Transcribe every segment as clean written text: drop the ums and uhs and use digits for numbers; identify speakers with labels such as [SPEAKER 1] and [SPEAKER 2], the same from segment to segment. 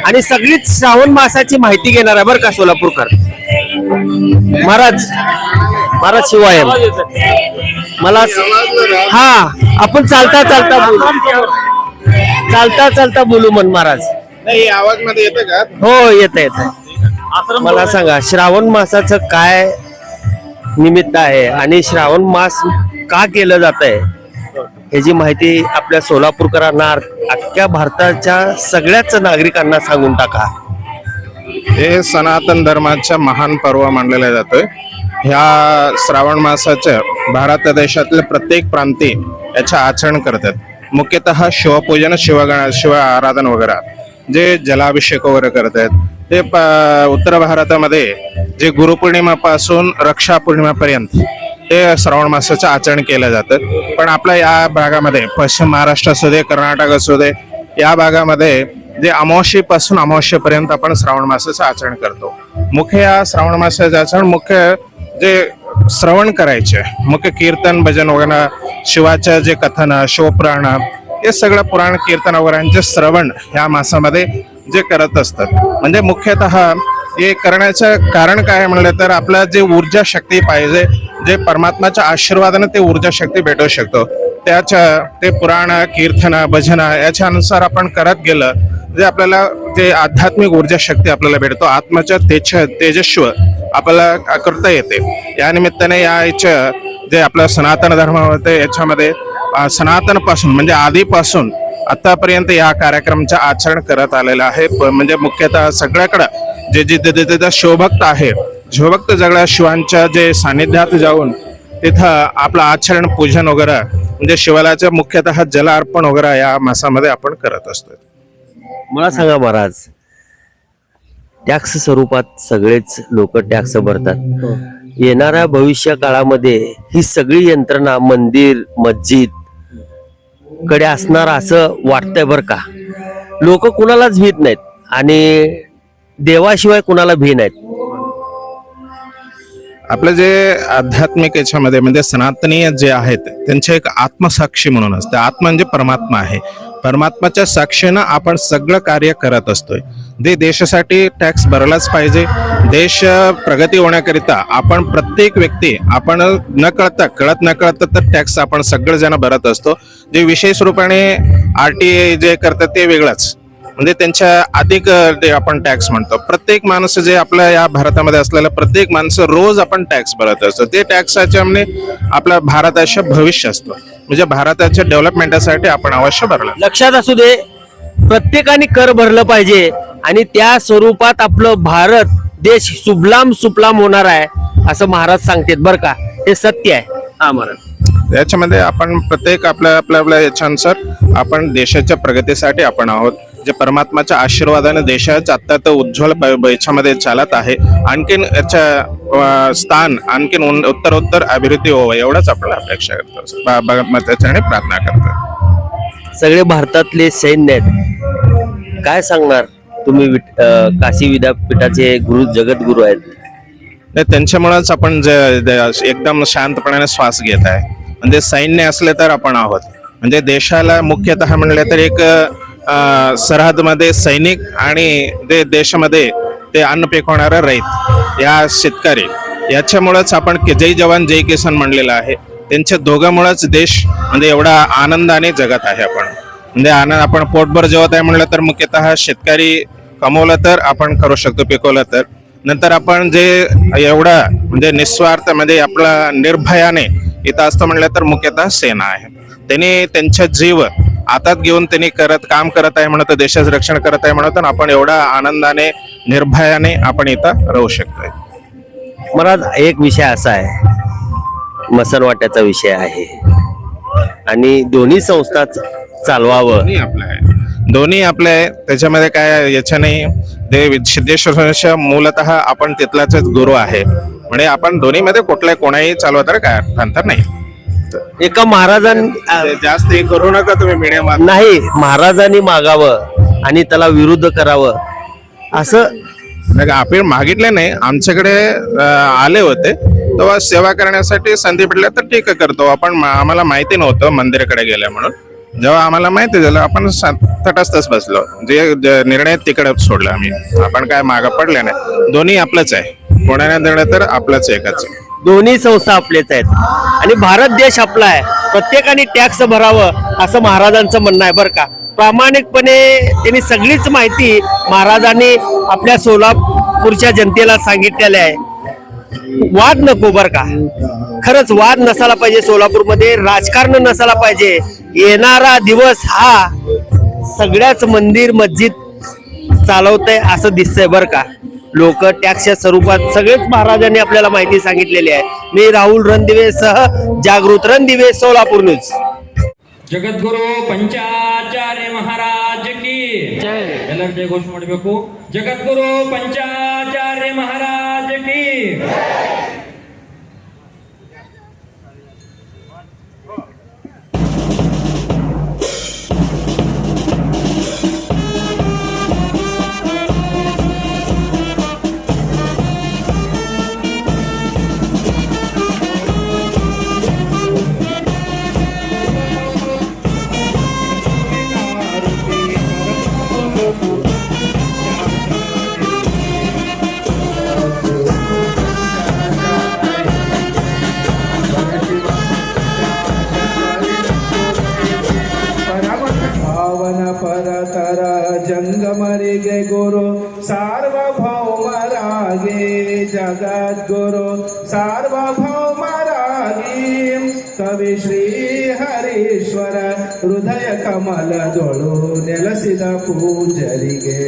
[SPEAKER 1] आणि सगळीच श्रावण मासाची माहिती घेणार आहे बरं का सोलापूरकर. महाराज महाराज शिवाय मला हा आपण चालता चालता बोलू, चालता चालता बोलू म्हण महाराज.
[SPEAKER 2] नाही आवाज मध्ये येते का?
[SPEAKER 1] हो येत येत. मला सांगा श्रावण मासाचं काय निमित्त आहे आणि श्रावण मास का केलं जात आहे ह्याची माहिती आपल्या सोलापूरकरांना अख्ख्या भारताच्या सगळ्याच नागरिकांना सांगून टाका.
[SPEAKER 2] हे सनातन धर्माच्या महान पर्व मानलेला जातोय. ह्या श्रावण मासाच्या भारत देशातले प्रत्येक प्रांती याचे आचरण करतात. मुख्यतः शिवपूजन, शिव आराधन वगैरे जे जलाभिषेक वगैरे करतात ते उत्तर भारतामध्ये जे गुरुपौर्णिमापासून रक्षापौर्णिमापर्यंत ते श्रावण मासाचं आचरण केलं जातं. पण आपल्या या भागामध्ये पश्चिम महाराष्ट्र असू दे, कर्नाटक असू दे, या भागामध्ये जे अमावस्येपासून अमावस्येपर्यंत आपण श्रावण मासाचं आचरण करतो. मुख्य या श्रावण मासाचं आचरण मुख्य जे श्रवण करायचे, मुख्य कीर्तन भजन वगैरे, शिवाचं जे कथन, शिवपुराण, हे सगळं पुराण कीर्तन वगैरेंचे श्रवण ह्या मासामध्ये जे करत असतात. म्हणजे मुख्यतः हे करण्याचं कारण काय म्हणलं तर आपल्या जे ऊर्जा शक्ती पाहिजे, जे परमात्माच्या आशीर्वादाने ते ऊर्जा शक्ती भेटू शकतो, त्याच्या ते पुराण कीर्तन भजन याच्या अनुसार आपण करत गेलं जे आपल्याला जे आध्यात्मिक ऊर्जा शक्ती आपल्याला भेटतो, आत्म्याच्या तेजस्व आपल्याला करता येते. या निमित्ताने याच्या जे आपल्या सनातन धर्म होते याच्यामध्ये सनातन पासून म्हणजे आधीपासून आतापर्यंत या कार्यक्रमाचं आचरण करत आलेलं आहे. म्हणजे मुख्यतः सगळ्याकडं जे जे शिवभक्त आहे, शिवभक्त सगळ्या शिवांच्या जे सानिध्यात जाऊन तिथं आपलं आचरण पूजन वगैरे म्हणजे शिवालाचं मुख्यतः जल अर्पण वगैरे या मासामध्ये आपण करत असतो.
[SPEAKER 1] मला सांगा महाराज, टॅक्स स्वरूपात सगळेच लोक टॅक्स भरतात. येणाऱ्या भविष्य काळामध्ये ही सगळी यंत्रणा मंदिर मस्जिद कडे असणार असं वाटतंय बर का. लोक कुणालाच भीत नाहीत आणि देवाशिवाय कुणाला भी नाहीत.
[SPEAKER 2] आपलं जे आध्यात्मिक याच्यामध्ये म्हणजे सनातनीय जे आहेत त्यांचे एक आत्मसाक्षी म्हणून असते. आत्मा म्हणजे परमात्मा आहे. परमात्माच्या साक्षीनं आपण सगळं कार्य करत असतोय. ते देशासाठी टॅक्स भरलाच पाहिजे. देश प्रगती होण्याकरिता आपण प्रत्येक व्यक्ती आपण न कळत तर टॅक्स आपण सगळेजण भरत असतो. जे विशेष रूपाने RTA जे करतात ते वेगळंच, म्हणजे त्यांच्या अधिक ते आपण टॅक्स म्हणतो. प्रत्येक माणूस जे आपल्या या भारतामध्ये असलेलं प्रत्येक माणसं रोज आपण टॅक्स भरत असतो. ते टॅक्साच्या म्हणजे आपल्या भारताचं भविष्य असतं. म्हणजे भारताच्या डेव्हलपमेंटसाठी आपण अवश्य भरलं.
[SPEAKER 1] लक्षात असू दे, प्रत्येकाने कर भरलं पाहिजे आणि त्या स्वरूपात आपलं भारत देश सुबलाम सुफलाम होणार आहे असं महाराज सांगतात बर का. हे सत्य आहे. हा महाराज,
[SPEAKER 2] याच्यामध्ये आपण प्रत्येक आपल्या याच्यानुसार आपण देशाच्या प्रगतीसाठी आपण आहोत. जे परमात्माच्या आशीर्वादाने देशाचं आता तर उज्ज्वल याच्यामध्ये चालत आहे. आणखीन याच्या स्थान आणखीन उत्तरोत्तर अभिवृद्धी व्हावं एवढंच आपल्याला अपेक्षा करतो, त्याच्याने प्रार्थना करतो.
[SPEAKER 1] सगळे भारतातले सैन्य आहेत. काय सांगणार तुम्ही? काशी विद्यापीठाचे गुरु जगद्गुरु आहेत.
[SPEAKER 2] त्यांच्यामुळेच आपण एकदम शांतपणाने श्वास घेत आहे. म्हणजे सैन्य असले तर आपण आहोत. म्हणजे देशाला मुख्यतः म्हणले तर एक सरहदमध्ये सैनिक आणि ते देशामध्ये ते अन्न पिकवणारा रैत या शेतकरी याच्यामुळेच आपण जय जवान जय किसान म्हणलेलं आहे. त्यांच्या दोघांमुळेच देश म्हणजे एवढा आनंदाने जगत आहे. आपण म्हणजे आनंद आपण पोटभर जेवत आहे म्हणलं तर मुख्यतः शेतकरी कमवलं तर आपण करू शकतो, पिकवलं तर. नंतर आपण जे एवढा म्हणजे निस्वार्थ म्हणजे आपला निर्भयाने इथं असतं म्हणलं तर मुख्यतः सेना आहे. त्यांनी त्यांच्या जीव हातात घेऊन त्यांनी काम करत आहे म्हणत, देशाचं रक्षण करत आहे म्हणत आपण एवढा आनंदाने निर्भयाने आपण इथं राहू शकतोय.
[SPEAKER 1] महाराज, एक विषय असा आहे, मसनवाट्याचा विषय आहे आणि दोन्ही संस्था चालवावं
[SPEAKER 2] दोन्ही आपले आहे. त्याच्यामध्ये काय याच्या नाही, ते सिद्धेश्वर मूलतः आपण तिथलाच गुरु आहे. म्हणजे आपण दोन्ही मध्ये कोणाही चालवा तर काय अंतर नाही.
[SPEAKER 1] एका महाराजांनी
[SPEAKER 2] जास्त हे करू नका तुम्ही मीडियम
[SPEAKER 1] नाही, महाराजांनी मागावं आणि त्याला विरुद्ध करावं असं
[SPEAKER 2] आपण मागितले नाही. आमच्याकडे आले होते तेव्हा सेवा करण्यासाठी संधी भेटल्या तर ठीक करतो आपण. आम्हाला माहिती नव्हतं मंदिराकडे गेल्या म्हणून जेव्हा आम्हाला माहिती झालं आपण तटस्थच बसलो, जे निर्णय तिकडे सोडला आम्ही. आपण काय मागं पडले नाही, दोन्ही आपलंच आहे, कोणाने दिलं तर आपलंच एकच आहे.
[SPEAKER 1] दोन्ही संस्था आपलेच आहेत आणि भारत देश आपला आहे. प्रत्येकाने टॅक्स भरावं असं महाराजांचं म्हणणं आहे बरं का. प्रामाणिकपणे त्यांनी सगळीच माहिती महाराजांनी आपल्या सोलापूरच्या जनतेला सांगितलेली आहे. वाद नको बर का, खरंच वाद नसायला पाहिजे. सोलापूरमध्ये राजकारण नसायला पाहिजे. येणारा दिवस हा सगळ्याच मंदिर मस्जिद चालवतंय असं दिसतंय बर का. लोक टॅक्सच्या स्वरूपात सगळेच महाराजांनी आपल्याला माहिती सांगितलेली आहे. मी राहुल रणदिवे सह जागृत रणदिवे, सोलापूर न्यूज.
[SPEAKER 3] ಜಗದ್ಗುರು ಪಂಚಾಚಾರ್ಯ ಮಹಾರಾಜ ಕಿ ಜೈ. ಎಲ್ಲರೂ ಜೈ ಘೋಷಣೆ ಮಾಡಬೇಕು. ಜಗದ್ಗುರು ಪಂಚಾಚಾರ್ಯ ಮಹಾರಾಜ ಕಿ.
[SPEAKER 4] परतर जंगमरिगे गुरु सार्वभौमरागे जगद्गुरु सार्वभौमरागे कवि श्री हरीश्वर हृदय कमल दोळु ನೆಲಸಿದ ಪೂಜರಿಗೆ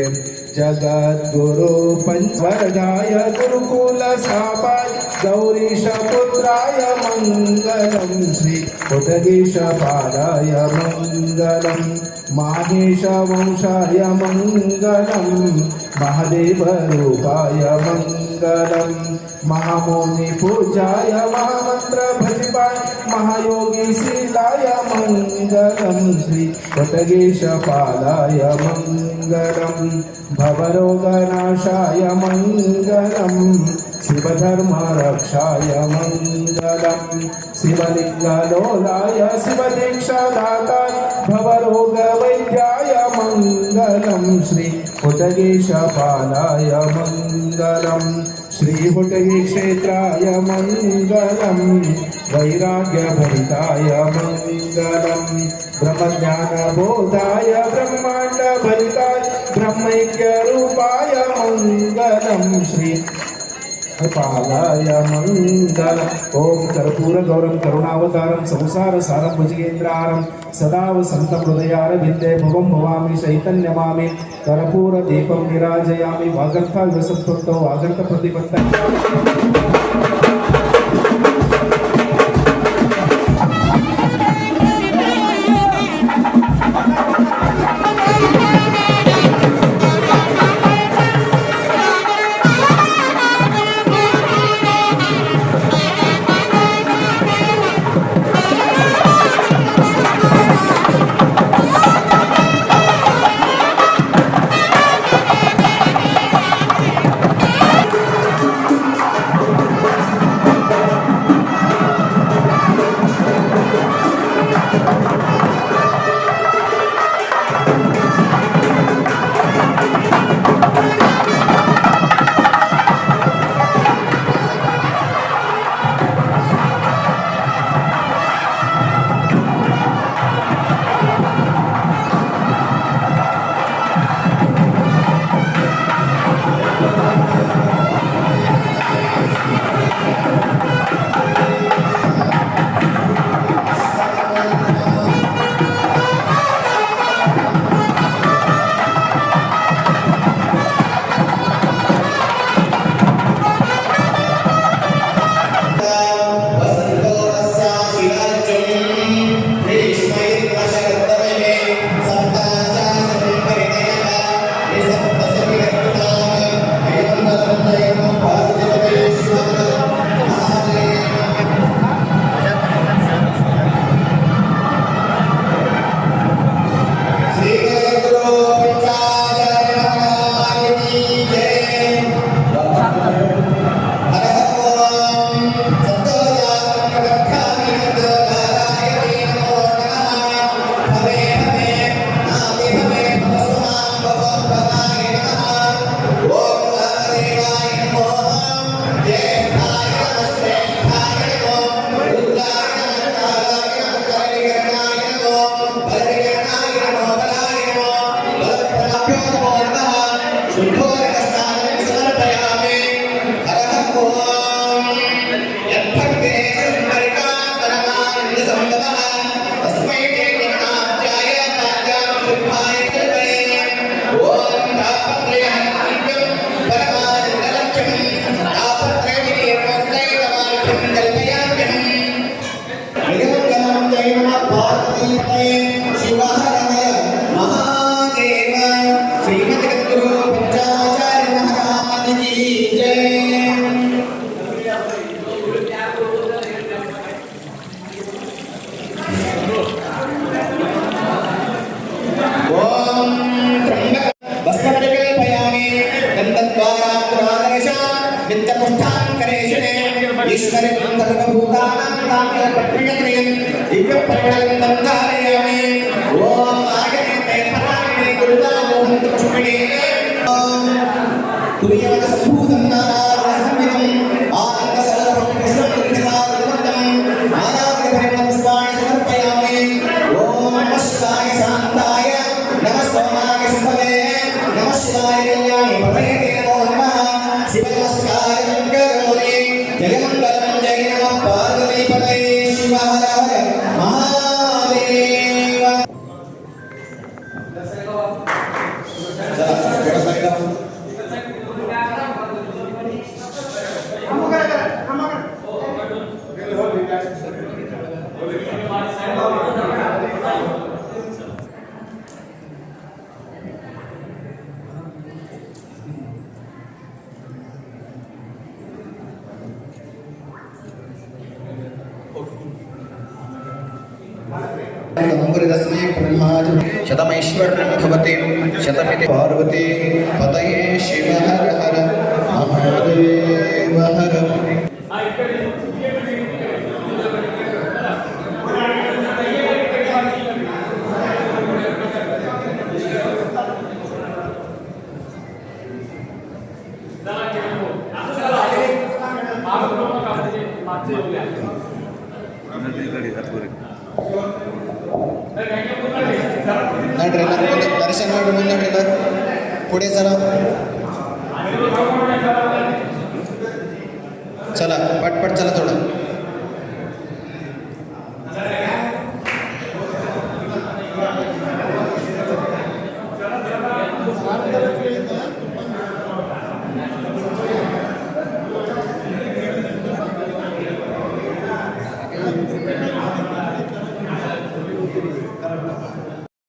[SPEAKER 4] जगद्गुरु पंचवर्गाय गुरुकुल स्थापय गौरीश पुत्राय मंगलम श्री कोटगीश पादाय मंगलम माहेश वंशाय मंगलम महादेव रूपाय मंगलम महामोनि पूजाय महामंत्र भजिपाय महायोगी शीलाय मंगलम श्री कोटगीश पादाय मंगलम भवरोगनाशाय मंगलम शिवधर्म रक्षाय मंगलम शिवलिंगलोलाय शिवदीक्षादाताय भवरोग वैद्याय मंगलम श्री हुटगेश पालाय मंगलम श्री हुटगी क्षेत्राय मंगलम वैराग्य भरिताय मंगलम ब्रह्मज्ञान बोधाय ब्रह्मांड भरिताय ब्रह्मैक्य रूपाय मंगलम श्री पालाय मंगल. ओम कर्पूर गौरम करुणावतारम संसार सारम भुजगेंद्रारम सदा वसंत हृदयार विद्ये भवम भवामि चैतन्यमामि कर्पूर दीपम निराजयामि वागर्थ व्यसंतो वागर्थ प्रतिपत्त.
[SPEAKER 5] गन्धद्वारान्तरादर्श नित्यपुष्टाङ्करेशने ईश्वरे सर्वभूतानां ताम्रपत्रिकत्रे दिव्यपरिमलं धारयामि ॐ आगते परायणे गुरुदामोहं चक्षुषे तुर्यवदस्फूतं नारायणसंविदम् आनन्दसर्वपुष्पकृष्णकृष्णादुर्गतं नारायणपरिमलपुष्पाणि समर्पयामि ॐ नमः शिवाय शान्ताय नमः सोमाय शुभवे नमः शिवाय कल्याणि पतये नमो नमः शिवनमस्कारं करोमि जयमङ्गलं जय नमः पार्वतीपतये शिव हर हर महादेव तस्मै ब्रह्माज शतमैश्वर्यं भवति शतमिति पार्वती पतये शिव हर हर महादेव हर दर्शन ट्रेलर पुढे चला चला पटपट चला थोडं